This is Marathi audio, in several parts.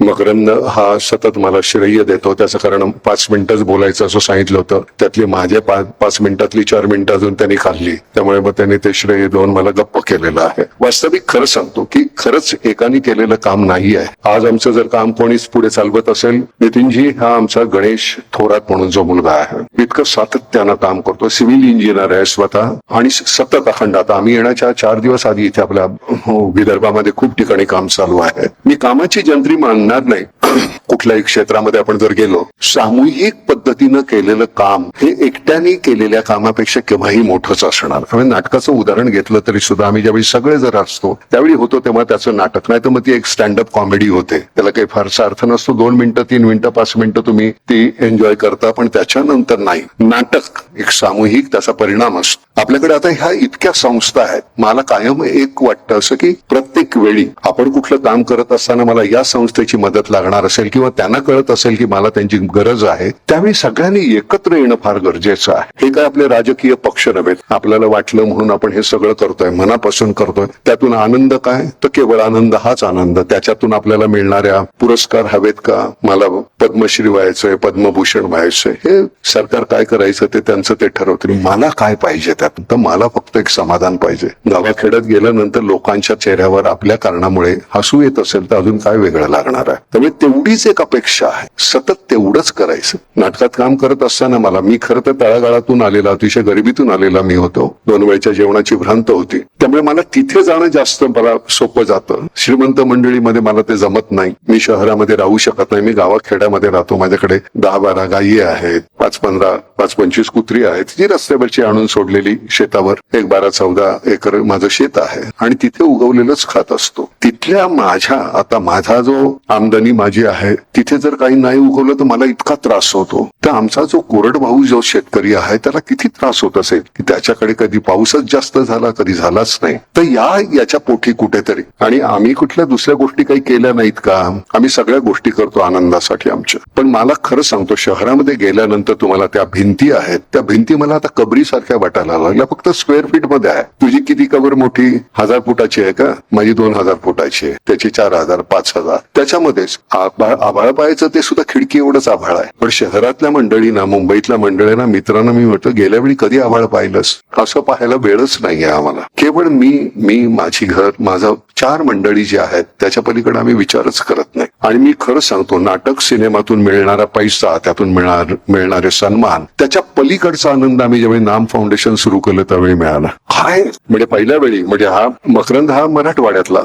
मकरंद हा सतत मला श्रेय देतो. त्याचं कारण 5 मिनिटच बोलायचं असं सांगितलं होतं, त्यातली माझे 5 मिनिटातली 4 मिनिटं अजून त्यांनी खाल्ली. त्यामुळे मग त्यांनी ते श्रेय देऊन मला गप्प केलेलं आहे. वास्तविक खरं सांगतो की खरंच एकाने केलेलं काम नाही आहे. आज आमचं जर काम कोणीच पुढे चालवत असेल, नितीनजी हा आमचा गणेश थोरात म्हणून जो मुलगा आहे, इतकं सातत्यानं काम करतो. सिव्हिल इंजिनियर आहे स्वतः आणि सतत अखंड. आता आम्ही येण्याच्या 4 दिवस आधी इथे आपल्या विदर्भामध्ये खूप ठिकाणी काम चालू आहे. मी कामाची जंत्री मानणार नाही. कुठल्याही क्षेत्रामध्ये आपण जर गेलो, सामूहिक पद्धतीनं केलेलं काम हे एकट्याने केलेल्या कामापेक्षा केव्हाही मोठंच असणार. आम्ही नाटकाचं उदाहरण घेतलं तरी सुद्धा आम्ही ज्यावेळी सगळे जर असतो त्यावेळी होतो तेव्हा त्याचं नाटक, नाही तर मग ती एक स्टँडअप कॉमेडी होते. त्याला काही फारसा अर्थ नसतो. 2 मिनिटं 3 मिनिटं 5 मिनिटं तुम्ही ती एन्जॉय करता, पण त्याच्यानंतर नाही. नाटक एक सामूहिक त्याचा परिणाम असतो. आपल्याकडे आता ह्या इतक्या संस्था आहेत. मला कायम एक वाटतं असं की प्रत्येक वेळी आपण कुठलं काम करत असताना मला या संस्थेची मदत लागणार असेल किंवा त्यांना कळत असेल की मला त्यांची गरज आहे, त्यावेळी सगळ्यांनी एकत्र येणं फार गरजेचं आहे. हे काय आपले राजकीय पक्ष नव्हेत. आपल्याला वाटलं म्हणून आपण हे सगळं करतोय, मनापासून करतोय. त्यातून आनंद काय, तर केवळ आनंद हाच आनंद. त्याच्यातून आपल्याला मिळणाऱ्या पुरस्कार हवेत का, मला पद्मश्री व्हायचंय, पद्मभूषण व्हायचंय, हे सरकार काय करायचं ते त्यांचं ते ठरवतील. मला काय पाहिजे त्यातून, तर मला फक्त एक समाधान पाहिजे. गावाखेड्यात गेल्यानंतर लोकांच्या चेहऱ्यावर आपल्या कारणामुळे हसू येत असेल तर अजून काय वेगळं लागणार आहे. त्यामुळे तेवढीच एक अपेक्षा आहे, सतत तेवढंच करायचं. नाटकात काम करत असताना मी खरं तर तळागाळातून आलेला, अतिशय गरिबीतून आलेला मी होतो. 2 वेळच्या जेवणाची भ्रांत होती. त्यामुळे मला तिथे जाणं जास्त मला सोपं जातं. श्रीमंत मंडळीमध्ये मला ते जमत नाही. मी शहरामध्ये राहू शकत नाही. मी गावाखेड्यामध्ये राहतो. माझ्याकडे 10-12 गायी आहेत, 5-15-5-25 कुत्री आहेत, जी रस्त्यावरची आणून सोडलेली शेतावर. एक 12-14 एकर माझं शेत आहे आणि तिथे उगवलेलंच खात असतो. तिथल्या माझा जो आमदनी माझी आहे, तिथे जर काही नाही उगवलं तर मला इतका त्रास होतो. तर आमचा जो कोरडवाहू जो शेतकरी आहे त्याला किती त्रास होत असेल की त्याच्याकडे कधी पाऊसच जास्त झाला, कधी झालाच नाही. तर याच्या पोटी कुठेतरी, आणि आम्ही कुठल्या दुसऱ्या गोष्टी काही केल्या नाहीत का? आम्ही सगळ्या गोष्टी करतो आनंदासाठी आमच्या. पण मला खरं सांगतो, शहरामध्ये गेल्यानंतर तुम्हाला त्या भिंती आहेत, त्या भिंती मला आता कबरीसारख्या वाटायला लागल्या. फक्त स्क्वेअर फीट मध्ये आहे. तुझी किती कबर मोठी? 1000 फुटाची आहे का? माझी 2000 फुटाची आहे. त्याची 4000 5000. त्याच्यामध्येच आभाळ पाहायचं ते सुद्धा खिडकी एवढंच आभाळ आहे. पण शहरातल्या मंडळींना, मुंबईतल्या मंडळींना, मित्रांना मी म्हटलं, गेल्या वेळी कधी आभाळ पाहिलंस? असं पाहायला वेळच नाहीये आम्हाला. केवळ मी माझी घर, माझं 4 मंडळी जी आहेत त्याच्या पलीकडे आम्ही विचारच करत नाही. आणि मी खरं सांगतो, नाटक सिनेमातून मिळणारा पैसा, त्यातून मिळणारे सन्मान, त्याच्या पलीकडचा आनंद आम्ही ज्यावेळी नाम फाउंडेशन सुरू केलं त्यावेळी मिळाला. काय म्हणजे पहिल्या वेळी, म्हणजे हा मकरंद हा मराठवाड्यातला,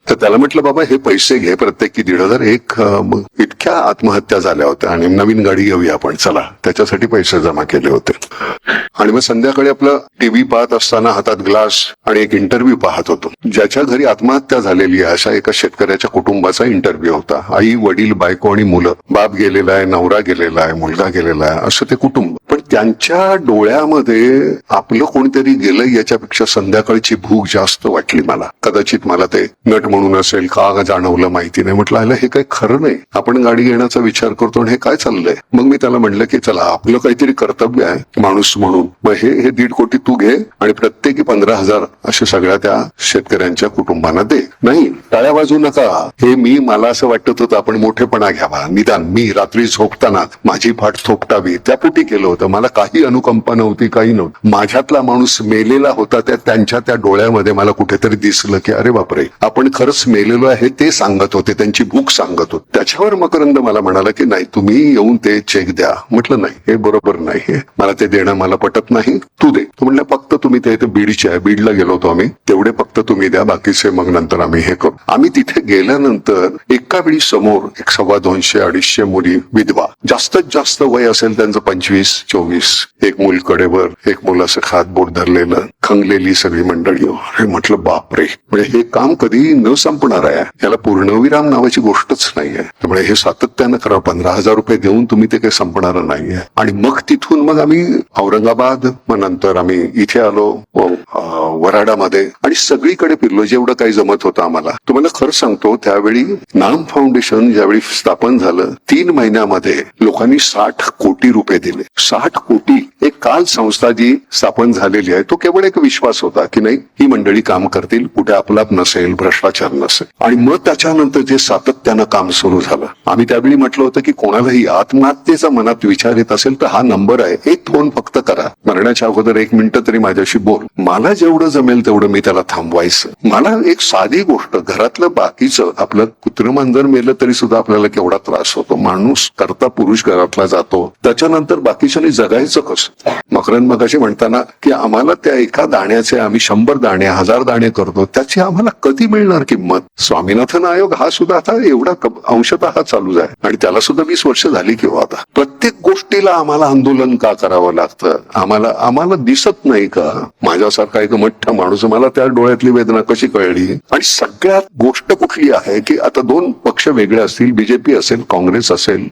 तर त्याला म्हटलं, बाबा हे पैसे घे, प्रत्येकी 1,500. इतक्या आत्महत्या झाल्या होत्या आणि नवीन गाडी घेऊया आपण, चला, त्याच्यासाठी पैसे जमा केले होते. आणि मग संध्याकाळी आपलं टीव्ही पाहत असताना हातात ग्लास आणि एक इंटरव्ह्यू पाहत होतो. ज्याच्या घरी आत्महत्या झालेली आहे अशा एका शेतकऱ्याच्या कुटुंबाचा इंटरव्ह्यू होता. आई, वडील, बायको आणि मुलं. बाप गेलेला आहे, नवरा गेलेला आहे, मुलगा गेलेला आहे, असं ते कुटुंब. पण त्यांच्या डोळ्यामध्ये आपलं कोणीतरी गेलं याच्यापेक्षा संध्याकाळची भूक जास्त वाटली मला. कदाचित मला ते नट म्हणून असेल, का जाणवलं माहिती नाही. म्हटलं, आयला हे काही खरं नाही. आपण गाडी घेण्याचा विचार करतो आणि हे काय चाललंय. मग मी त्याला म्हटलं की चला, आपलं काहीतरी कर्तव्य आहे माणूस म्हणून, मग हे 1.5 कोटी तू घे आणि प्रत्येकी 15,000 असे सगळ्या त्या शेतकऱ्यांच्या कुटुंबांना दे. नाही, टाळ्या वाजवू नका. हे मला असं वाटत होतं आपण मोठेपणा घ्यावा. निदान मी रात्री झोपताना माझी फाट थोपटावी त्यापोटी केलं होतं. मला काही अनुकंपा नव्हती, काही नव्हतं. माझ्यातला माणूस मेलेला होता, त्यांच्या त्या डोळ्यामध्ये मला कुठेतरी दिसलं की अरे बापरे, आपण खरंच मेलेलो आहे ते सांगत होते, त्यांची भूक सांगत होते. त्याच्यावर मकरंद मला म्हणाला की नाही, तुम्ही येऊन ते चेक द्या. म्हटलं नाही, हे बरोबर नाही, मला ते देणं मला पटत नाही, तू दे. तो म्हणलं, फक्त तुम्ही ते बीडचे आहे, बीडला गेलो होतो आम्ही, तेवढे फक्त तुम्ही द्या, बाकीचे मग नंतर आम्ही हे करू. आम्ही तिथे गेल्यानंतर एका वेळी समोर 125-250 मुली, विधवा, जास्तीत जास्त वय असेल त्यांचं 25-24, एक मूल कडेवर, एक मूल असं खात बोट धरलेलं, खंगलेली सगळी मंडळी. अरे म्हटलं, बापरे, म्हणजे हे काम कधी न संपणार आहे. याला पूर्णविराम नावाची गोष्टच नाहीये. त्यामुळे हे सातत्यानं करा. 15,000 रुपये देऊन तुम्ही ते काही संपणार नाहीये. आणि मग तिथून मग आम्ही औरंगाबाद, मग नंतर आम्ही इथे आलो वराडामध्ये आणि सगळीकडे फिरलो जेवढं काही जमत होतं आम्हाला. तुम्हाला खरं सांगतो, त्यावेळी नाम फाउंडेशन ज्यावेळी स्थापन झालं, 3 महिन्यामध्ये लोकांनी 60 कोटी रुपये दिले. 60 कोटी एक काल संस्था जी स्थापन झालेली आहे तो केवळ एक विश्वास होता की नाही ही मंडळी काम करतील, कुठे अपलाप नसेल, भ्रष्टाचार नसेल. आणि मग त्याच्यानंतर जे सातत्यानं काम सुरू झालं, आम्ही त्यावेळी म्हटलं होतं की कोणालाही आत्महत्येचा मनात विचार येत असेल तर हा नंबर आहे, एक फोन फक्त करा, मरण्याच्या अगोदर 1 मिनिट तरी माझ्याशी बोल. मला जेवढं जमेल तेवढं मी त्याला थांबवायचं. मला एक साधी गोष्ट, घरातलं बाकीचं आपलं कुत्रं मांजर मेलं तरी सुद्धा आपल्याला केवढा त्रास होतो. माणूस करता पुरुष घरातला जातो, त्याच्यानंतर बाकीच्यानी जगायचं कसं. मकरंद मगाशी म्हणताना की आम्हाला त्या एका दाण्याचे आम्ही 100 दाणे 1000 दाणे करतो, त्याची आम्हाला कधी मिळणार किंमत. स्वामीनाथन आयोग हा सुद्धा आता एवढा अंशतः चालू आहे आणि त्याला सुद्धा 20 वर्ष झाली किंवा आता. प्रत्येक गोष्टीला आम्हाला आंदोलन का करावं लागतं. आम्हाला दिसत नाही का. माझ्यासारखा एक मठ्ठ माणूस, मला त्या डोळ्यातली वेदना कशी कळली. आणि सगळ्यात गोष्ट कुठली आहे की आता 2 पक्ष वेगळे असतील, बीजेपी असेल, काँग्रेस असेल,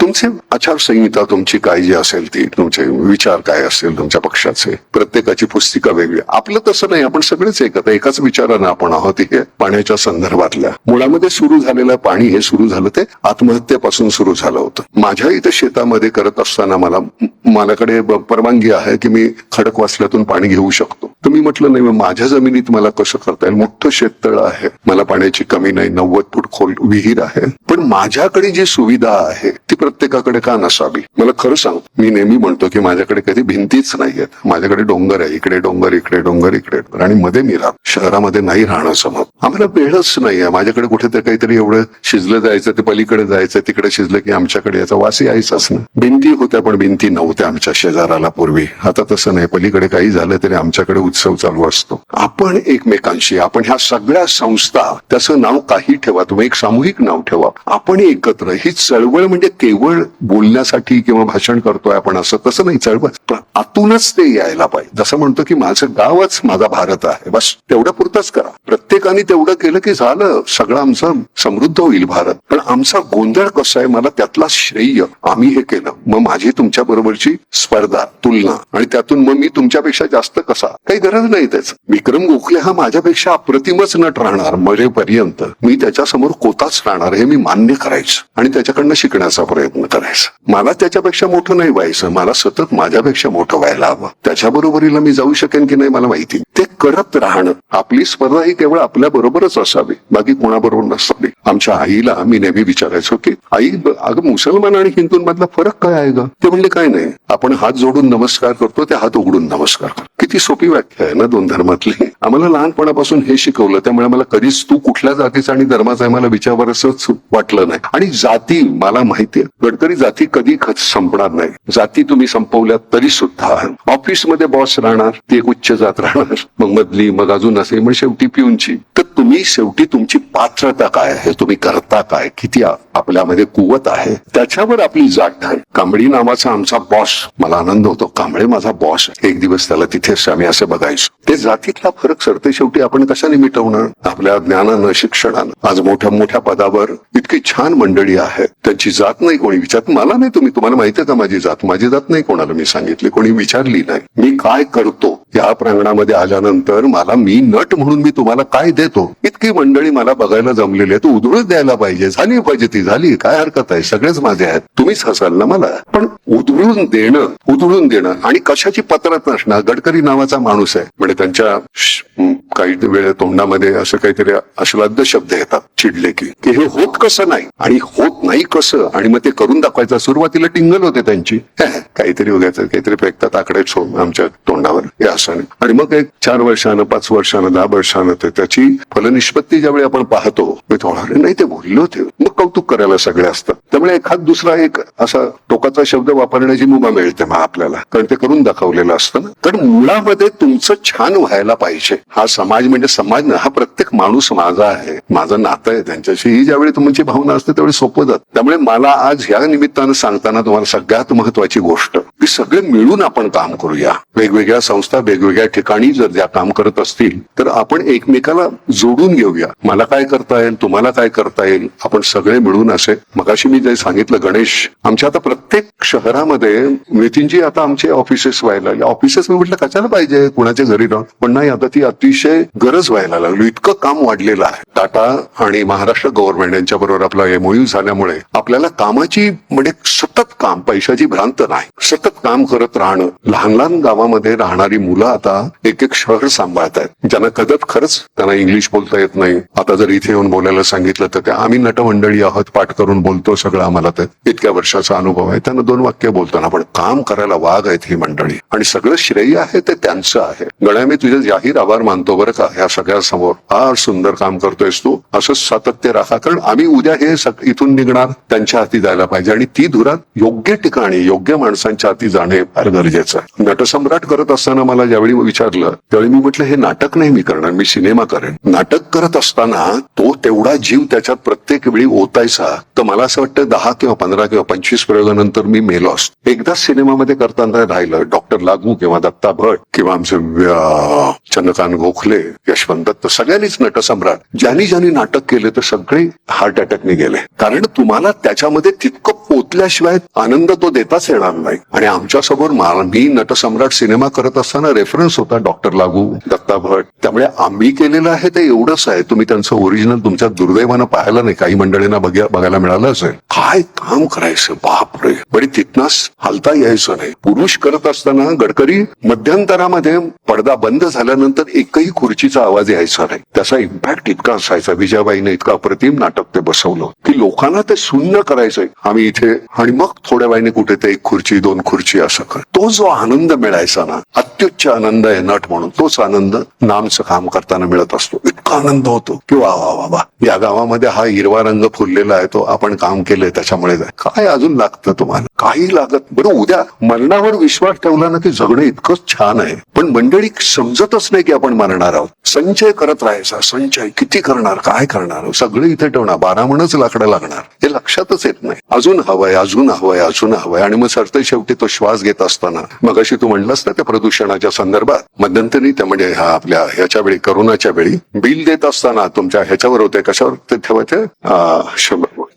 तुमची आचारसंहिता तुमची काय जी असेल ती, तुमचे विचार काय असतील तुमच्या पक्षाचे, प्रत्येकाची पुस्तिका वेगळी. आपलं तसं नाही, आपण सगळेच एकाच विचारानं आपण आहोत. हे पाण्याच्या संदर्भातल्या मुळामध्ये सुरू झालेलं पाणी हे सुरू झालं ते आत्महत्येपासून सुरू झालं होतं. माझ्या इथे शेतामध्ये करत असताना माझ्याकडे परवानगी आहे की मी खडकवासल्यातून पाणी घेऊ शकतो. तर मी म्हटलं नाही, माझ्या जमिनीत मला कसं करता येईल. मोठं शेततळ आहे, मला पाण्याची कमी नाही, 90 फूट खोल विहीर आहे, पण माझ्याकडे जी सुविधा आहे ती प्रत्येकाकडे का नसावी. मला खरं सांग, मी नेहमी म्हणतो की माझ्याकडे कधी भिंतीच नाहीयेत, माझ्याकडे डोंगर आहे, इकडे डोंगर, इकडे डोंगर, इकडे डोंगर, आणि मध्ये मी शहरामध्ये नाही राहणं समज. आम्हाला वेळच नाहीये. माझ्याकडे कुठे तर काहीतरी एवढं शिजलं जायचं, ते पलीकडे जायचं, तिकडे शिजलं की आमच्याकडे याचा वास यायचाच नाही. भिंती होत्या पण भिंती नव्हत्या आमच्या शेजाराला पूर्वी. आता तसं नाही, पलीकडे काही झालं तरी आमच्याकडे उत्सव चालू असतो. आपण एकमेकांशी, आपण ह्या सगळ्या संस्था, त्याचं नाव काही ठेवा, तुम्ही एक सामूहिक नाव ठेवा, आपण एकत्र. ही चळवळ म्हणजे केवळ बोलण्यासाठी किंवा भाषण करतोय आपण असं तसं नाही. चळवळ आतूनच ते यायला पाहिजे. जसं म्हणतो की माझं गावच माझा भारत आहे, बस तेवढं पुरतच करा. प्रत्येकाने तेवढं केलं की झालं, सगळं आमचं समृद्ध होईल भारत. पण आमचा गोंधळ कसा आहे, मला त्यातला श्रेय, आम्ही हे केलं, मग माझी तुमच्या बरोबरची स्पर्धा, तुलना, आणि त्यातून मग मी तुमच्यापेक्षा जास्त कसा, काही गरज नाही त्याच. विक्रम गोखले हा माझ्यापेक्षा अप्रतिमच नट राहणार मरेपर्यंत, मी त्याच्यासमोर कोताच राहणार, हे मी मान्य करायचं आणि त्याच्याकडनं शिकण्याचा प्रयत्न करायचा. मला त्याच्यापेक्षा मोठं नाही व्हायचं, मला सतत माझ्यापेक्षा मोठं व्हायला हवं. त्याच्या बरोबरीला मी जाऊ शकेन की नाही मला माहिती. ते करत राहणं. आपली स्पर्धा ही केवळ आपल्या बरोबरच असावी, बाकी कोणाबरोबर नसावी. आमच्या आईला मी नेहमी विचारायचो की आई, अगं मुसलमान आणि हिंदूंमधला फरक काय आहे ग. ते म्हणले काय नाही, आपण हात जोडून नमस्कार करतो, ते हात उघडून नमस्कार करतो. किती सोपी व्याख्या आहे ना 2 धर्मातली. आम्हाला लहानपणापासून हे शिकवलं, त्यामुळे मला कधीच तू कुठल्या जातीचा आणि धर्माचा आहे मला विचारावंसंच वाटलं नाही. आणि जाती, मला माहितीये गडकरी, जाती कधी संपणार नाही. जाती तुम्ही संपवल्या तरी सुद्धा ऑफिसमध्ये बॉस राहणार, ती एक उच्च जात राहणार, मग मधली, मग अजून असे, मग शेवटी पिऊनची. तर तुम्ही शेवटी तुमची पात्रता काय आहे, तुम्ही करता काय, किती आपल्यामध्ये कुवत आहे, त्याच्यावर आपली जात आहे. कांबळी नावाचा आमचा बॉस, मला आनंद होतो, कांबळे माझा बॉस. एक दिवस त्याला तिथेच आम्ही असं बघायचो. ते जातीतला फरक सरते शेवटी आपण कशाने मिटवणार, आपल्या ज्ञानानं, शिक्षणानं. आज मोठ्या मोठ्या पदावर इतकी छान मंडळी आहे, त्यांची जात नाही कोणी विचारत. मला नाही, तुम्हाला माहितीये का माझी जात नाही कोणाला मी सांगितली, कोणी विचारली नाही. मी काय करतो या प्रांगणामध्ये आल्यानंतर मला, मी नट म्हणून मी तुम्हाला काय देतो, इतकी मंडळी मला बघायला जमलेली आहे. तू उधळून द्यायला पाहिजे, झाली पाहिजे ती झाली, काय हरकत आहे, सगळेच माझे आहेत, तुम्हीच हसाल ना मला. पण उधळून देणं आणि कशाची पत्रत नसणार. गडकरी नावाचा माणूस आहे, म्हणजे त्यांच्या काही वेळ तोंडामध्ये असं काहीतरी अश्लाघ्य शब्द येतात चिडले की हे होत कसं नाही आणि होत नाही कसं, आणि मग ते करून दाखवायचं. सुरुवातीला टिंगल होते त्यांची, काहीतरी उगायचं, काहीतरी फेकतात आकडे आमच्या तोंडावर, हे असं नाही. आणि मग एक 4 वर्षानं, 5 वर्षानं, 10 वर्षानं त्याची फलनिष्पत्ती ज्यावेळी आपण पाहतो, थोडा नाही ते बोलले होते, मग कौतुक करायला सगळे असतात. त्यामुळे एखाद दुसरा एक असा टोकाचा शब्द वापरण्याची मुभा मिळते मग आपल्याला, कारण ते करून दाखवलेलं असतं ना. कारण मुळामध्ये तुमचं छान व्हायला पाहिजे. हा समाज म्हणजे समाज ना, हा प्रत्येक माणूस माझा आहे, माझं नातं आहे त्यांच्याशी. ही ज्यावेळी तुमची भावना असते त्यावेळी सोपं जात. त्यामुळे मला आज ह्या निमित्तानं सांगताना तुम्हाला सगळ्यात महत्वाची गोष्ट की सगळे मिळून आपण काम करूया. वेगवेगळ्या संस्था वेगवेगळ्या ठिकाणी जर ज्या काम करत असतील तर आपण एकमेकाला जोडून घेऊया. मला काय करता येईल, तुम्हाला काय करता येईल, आपण सगळे मिळून असे. मगाशी मी जे सांगितलं गणेश, आमच्या आता प्रत्येक शहरामध्ये नितीनजी आता आमचे ऑफिसेस व्हायला लागले. ऑफिसेस मी म्हटलं कशाला पाहिजे कुणाच्या घरी राहून, पण नाही, आता ती अतिशय गरज व्हायला लागली. इतकं काम वाढलेलं आहे. टाटा आणि महाराष्ट्र गव्हर्नमेंट यांच्या बरोबर आपला MOU झाल्यामुळे आपल्याला कामाची म्हणजे सतत काम, पैशाची भ्रांत नाही, सतत काम करत राहणं. लहान लहान गावामध्ये राहणारी मुलं आता एक एक शहर सांभाळतायत, ज्यांना कदाच खरंच त्यांना इंग्लिश बोलता येत नाही. आता जर इथे येऊन बोलायला सांगितलं तर ते आम्ही नटमंडळी आहोत, पाठ करून बोलतो सगळं, आम्हाला तर इतक्या वर्षाचा अनुभव आहे. त्यांना 2 वाक्य बोलताना पण काम करायला वाघ आहेत ही मंडळी, आणि सगळं श्रेय आहे ते त्यांचं आहे. गण्या, मी तुझे जाहीर आभार मानतो बरं का, ह्या सगळ्या समोर. फार सुंदर काम करतोयस तू, असंच सातत्य राहा. कारण आम्ही उद्या हे इथून निघणार, त्यांच्या हाती जायला पाहिजे, आणि ती धुरात योग्य ठिकाणी योग्य माणसांच्या हाती जाणे फार गरजेचं आहे. नटसम्राट करत असताना मला ज्यावेळी विचारलं त्यावेळी मी म्हटलं हे नाटक नाही मी करणार, मी सिनेमा करेन. नाटक करत असताना तो तेवढा जीव त्याच्यात प्रत्येक वेळी ओतायचा, तर मला असं वाटतं 10 किंवा 15 किंवा 25 प्रयोगानंतर मी मेलो असतो. एकदाच सिनेमामध्ये करताना राहिलं डॉक्टर लागू किंवा दत्ता भट किंवा आमचे चंद्रकांत गोखले, यशवंत दत्त, सगळ्यांनीच नटसम्राट ज्यांनी ज्यांनी नाटक केले तर सगळे हार्ट अटॅकने गेले. कारण तुम्हाला त्याच्यामध्ये तितकं पोचल्याशिवाय आनंद तो देताच येणार नाही. आणि आमच्या समोर मी नटसम्राट सिनेमा करत असताना रेफरन्स होता डॉक्टर लागू, दत्ता भट. त्यामुळे आम्ही केलेलं आहे ते एवढंच आहे. तुम्ही त्यांचं ओरिजिनल तुमच्या दुर्दैवानं पाहायला नाही, काही मंडळींना बघायला मिळालं असेल. काय काम करायचं बापरे, बरी तिथनच हलता यायचं नाही. पुरुष करत असताना गडकरी मध्यंतरामध्ये पडदा बंद झाल्यानंतर एकही खुर्चीचा आवाज यायचा नाही. त्याचा इम्पॅक्ट इतका असायचा. विजयाबाईने इतका अप्रतिम नाटक ते बसवलं की लोकांना ते शून्य करायचंय आम्ही इथे, आणि मग थोड्या वेळाने कुठे ते 1 खुर्ची 2 खुर्ची असं कर. तो जो आनंद मिळायचा ना, अत्युच्च आनंद आहे नट म्हणून, तोच आनंद नामचं काम करताना मिळत असतो. इतका आनंद होतो की वा वा वा वा, या गावामध्ये हा हिरवा रंग फुललेला आहे, तो आपण काम केलंय त्याच्यामुळे. काय अजून लागतं तुम्हाला? काही लागत. बरं, उद्या मरणावर विश्वास ठेवला ना की जगणं इतकंच छान आहे. पण मंडळी समजतच नाही की आपण मरणार आहोत. संचय करत राहायचा. संचय किती करणार, काय करणार, सगळं इथे ठेवणार, 12 म्हणच लाकडं लागणार, हे लक्षातच येत नाही. अजून हवंय, अजून हवंय, अजून हवंय. आणि मग सरते शेवटी तो श्वास घेत असताना, मग अशी तू म्हणलास ना त्या प्रदूषणाच्या संदर्भात, मध्यंतरी त्या म्हणजे हा आपल्या ह्याच्या वेळी, करोनाच्या वेळी बिल देत असताना तुमच्या ह्याच्यावर होते, कशावर ते ठेवायचे,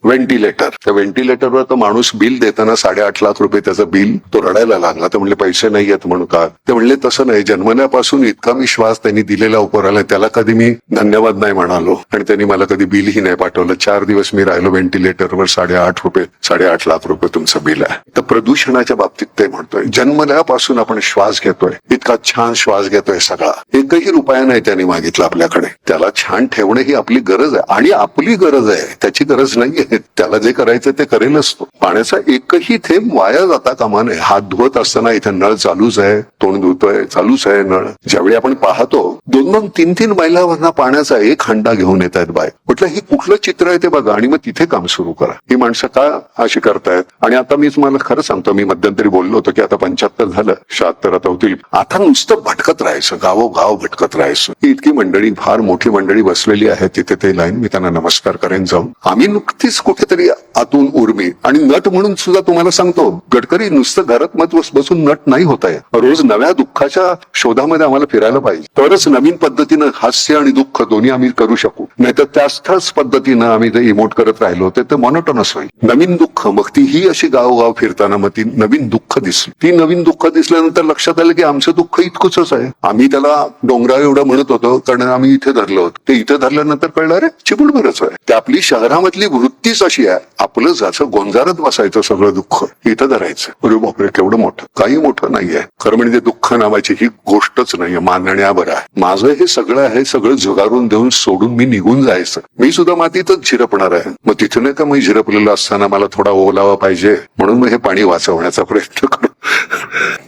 व्हेंटिलेटर. त्या व्हेंटिलेटरवर तो माणूस बिल देताना 8.5 लाख रुपये त्याचं बिल, तो रडायला लागला. ते म्हणले पैसे नाही आहेत म्हणून का? ते म्हणले तसं नाही, जन्मल्यापासून इतका मी श्वास त्यांनी दिलेला उपराला, त्याला कधी मी धन्यवाद नाही म्हणालो, आणि त्यांनी मला कधी बिलही नाही पाठवलं. 4 दिवस मी राहिलो व्हेंटिलेटरवर, 8.5 लाख रुपये तुमचं बिल आहे. तर प्रदूषणाच्या बाबतीत ते म्हणतोय, जन्मल्यापासून आपण श्वास घेतोय, इतका छान श्वास घेतोय सगळा, 1ही रुपया नाही त्यांनी मागितला आपल्याकडे. त्याला छान ठेवणे ही आपली गरज आहे, आणि आपली गरज आहे, त्याची गरज नाहीये. त्याला जे करायचं ते करेलच तो. पाण्याचा एकही थेंब वाया जाता कामा नये. हात धुवत असताना इथे नळ चालूच आहे, तोंड धुतोय चालूच आहे नळ. ज्यावेळी आपण पाहतो 2-2, 3-3 मैलावरना पाण्याचा 1 हंडा घेऊन येत आहेत बाय, म्हटलं हे कुठलं चित्र आहे ते बघा, आणि मग तिथे काम सुरू करा. ही माणसं का अशी करतायत? आणि आता मी तुम्हाला खरं सांगतो, मी मध्यंतरी बोललो होतो की आता 75 झालं, 76 आता होतील. आता नुसतं भटकत राहायचं, गावोगाव भटकत राहायचं. ही इतकी मंडळी, फार मोठी मंडळी बसलेली आहे तिथे ते लाईन. मी त्यांना नमस्कार करेन जाऊन. आम्ही नुकतीच कुठेतरी आतून उर्मी, आणि नट म्हणून सुद्धा तुम्हाला सांगतो, गडकरी नुसतं घरात मत बसून नट नाही होत आहे. रोज नव्या दुःखाच्या शोधामध्ये आम्हाला फिरायला पाहिजे, तरच नवीन पद्धतीनं हास्य आणि दुःख दोन्ही आम्ही करू शकू. नाहीतर त्याच पद्धतीनं आम्ही ते इमोट करत राहिलो ते मोनोटोनस होईल. नवीन दुःख, मग ती ही अशी गावोगाव फिरताना मग ती नवीन दुःख दिसली. ती नवीन दुःख दिसल्यानंतर लक्षात आलं की आमचं दुःख इतकंच आहे. आम्ही त्याला डोंगरा एवढं म्हणत होतो कारण आम्ही इथे धरलो होतो. ते इथे धरल्यानंतर कळलं रे चिपळभरच आहे. ते आपली शहरामधली वृत्तीच अशी आहे, आपलं जसं गोंजारत बसायचं सगळं दुःख इथं धरायचं. अरे बापरे, केवढं मोठं. काही मोठं नाहीये. खरं म्हणजे दुःख नावाची ही गोष्टच नाहीये, मानण्यावर आहे. माझं हे सगळं आहे, सगळं झुगारून देऊन सोडून मी निघून जायचं. मी सुद्धा मातीतच झिरपणार आहे. मग तिथून नाही का मी झिरपलेलं असताना मला थोडा ओलावा पाहिजे, म्हणून मग हे पाणी वाचवण्याचा प्रयत्न करू.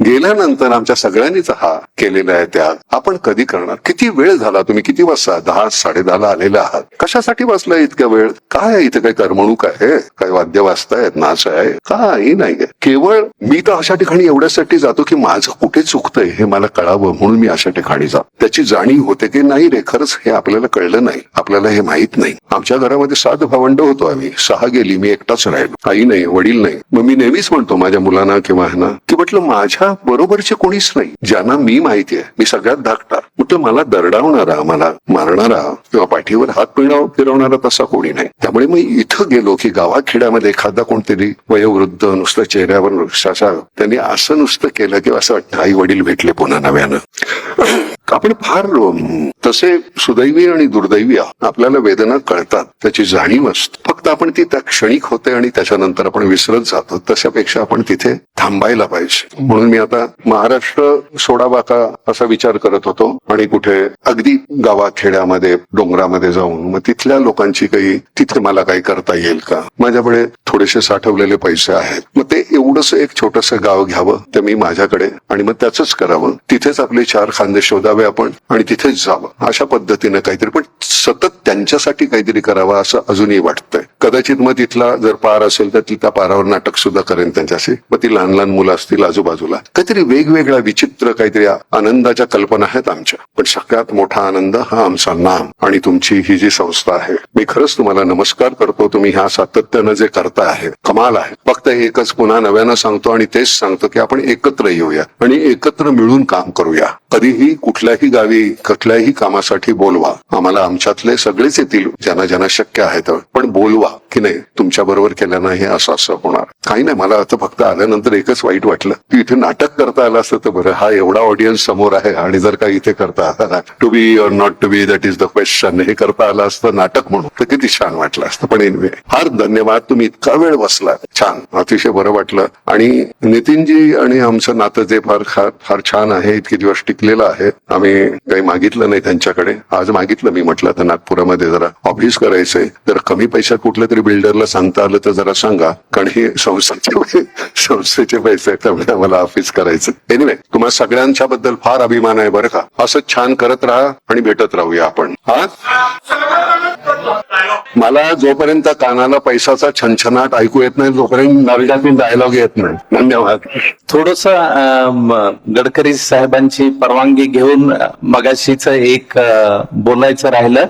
गेल्यानंतर आमच्या सगळ्यांनीच हा केलेला आहे त्याग. आपण कधी करणार? किती वेळ झाला? तुम्ही किती वाजता? 10, 10:30 आलेले आहात. कशासाठी बसलाय इतक्या वेळ? काय इथे काही करमणूक आहे? काय वाद्य वाजतायत, नाच आहे? काही नाहीये. केवळ मी तर अशा ठिकाणी एवढ्यासाठी जातो की माझं कुठे चुकतंय हे मला कळावं, म्हणून मी अशा ठिकाणी जातो. त्याची जाणीव होते की नाही रे, खरंच हे आपल्याला कळलं नाही, आपल्याला हे माहित नाही. आमच्या घरामध्ये 7 भावंड होतो आम्ही. 6 गेली, मी एकटाच राहिलो. आई नाही, वडील नाही. मग मी नेहमीच म्हणतो माझ्या मुलांना किंवा ह्यांना की म्हटलं माझ्या बरोबरचे कोणीच नाही ज्यांना मी माहिती आहे. मी सगळ्यात धाकटा. म्हटलं मला दरडावणारा, मला मारणारा किंवा पाठीवर हात फिरवणारा तसा कोणी नाही. त्यामुळे मी इथं गेलो की गावाखेड्यामध्ये एखादा कोणतरी वयोवृद्ध नुसतं चेहऱ्यावर त्यांनी असं नुसतं केलं की असं वाटतं आई वडील भेटले पुन्हा नव्यानं. आपण फार तसे सुदैवी आणि दुर्दैवी आहोत. आपल्याला वेदना कळतात, त्याची जाणीव असते, फक्त आपण ती त्या क्षणिक होते आणि त्याच्यानंतर आपण विसरत जातो. तशापेक्षा आपण तिथे थांबायला पाहिजे. म्हणून मी आता महाराष्ट्र सोडावा का असा विचार करत होतो आणि कुठे अगदी गावात खेड्यामध्ये डोंगरामध्ये जाऊन मग तिथल्या लोकांची काही तिथे मला काही करता येईल का, माझ्याकडे थोडेसे साठवलेले पैसे आहेत, मग ते एवढंसं एक छोटंसं गाव घ्यावं ते मी माझ्याकडे आणि मग त्याच करावं. तिथेच आपले 4 खांदे शोधावे आपण आणि तिथेच जावं. अशा पद्धतीने काहीतरी, पण सतत त्यांच्यासाठी काहीतरी करावं असं अजूनही वाटतंय. कदाचित मग तिथला जर पार असेल तर तिथल्या पारावर नाटक सुद्धा करेन त्यांच्याशी. मग ती लहान लहान मुलं असतील आजूबाजूला, काहीतरी वेगवेगळ्या विचित्र काहीतरी आनंदाच्या कल्पना आहेत आमच्या. पण सगळ्यात मोठा आनंद हा आमचा नाम आणि तुमची ही जी संस्था आहे. मी खरंच तुम्हाला नमस्कार करतो. तुम्ही ह्या सातत्यानं जे करता आहे कमाल आहे. फक्त एकच पुन्हा नव्यानं सांगतो आणि तेच सांगतो की आपण एकत्र येऊया आणि एकत्र मिळून काम करूया. कधीही कुठल्याही गावी कुठल्याही कामासाठी बोलवा, आम्हाला आमच्यातले सगळेच येतील ज्यांना ज्यांना शक्य आहे. पण बोलवा की नाही तुमच्या बरोबर केल्यानं हे असं असं होणार. काही नाही, मला आता फक्त आल्यानंतर एकच वाईट वाटलं की इथे नाटक करता आलं असतं तर बरं. हा एवढा ऑडियन्स समोर आहे आणि जर का इथे करता to be or not to be that is the question हे करता आलं असतं नाटक म्हणून तर किती छान वाटलं असतं. पण एनिवे फार धन्यवाद, तुम्ही इतका वेळ बसला, छान, अतिशय बरं वाटलं. आणि नितीनजी आणि आमचं नातं जे फार छान आहे, इतके दिवस टिकलेलं आहे. आम्ही काही मागितलं नाही त्यांच्याकडे. आज मागितलं, मी म्हटलं तर नागपुरामध्ये जरा ऑफिस करायचंय, जर कमी पैशात कुठल्या तरी बिल्डरला सांगता आलं तर जरा सांगा, कारण हे संस्थेचे पैसे आहेत त्यामुळे आम्हाला ऑफिस करायचं. एनिवे तुम्हाला सगळ्यांच्या बद्दल फार अभिमान आहे बरं का. असं छान करत राहा आणि भेटत राहूया आपण. हा, मला जोपर्यंत कानाला पैशाचा छनछनाट ऐकू येत नाही तोपर्यंत नरड्यातील डायलॉग येत नाही. धन्यवाद. थोडस गडकरी साहेबांची परवानगी घेऊन मगाशीच एक बोलायचं राहिलं.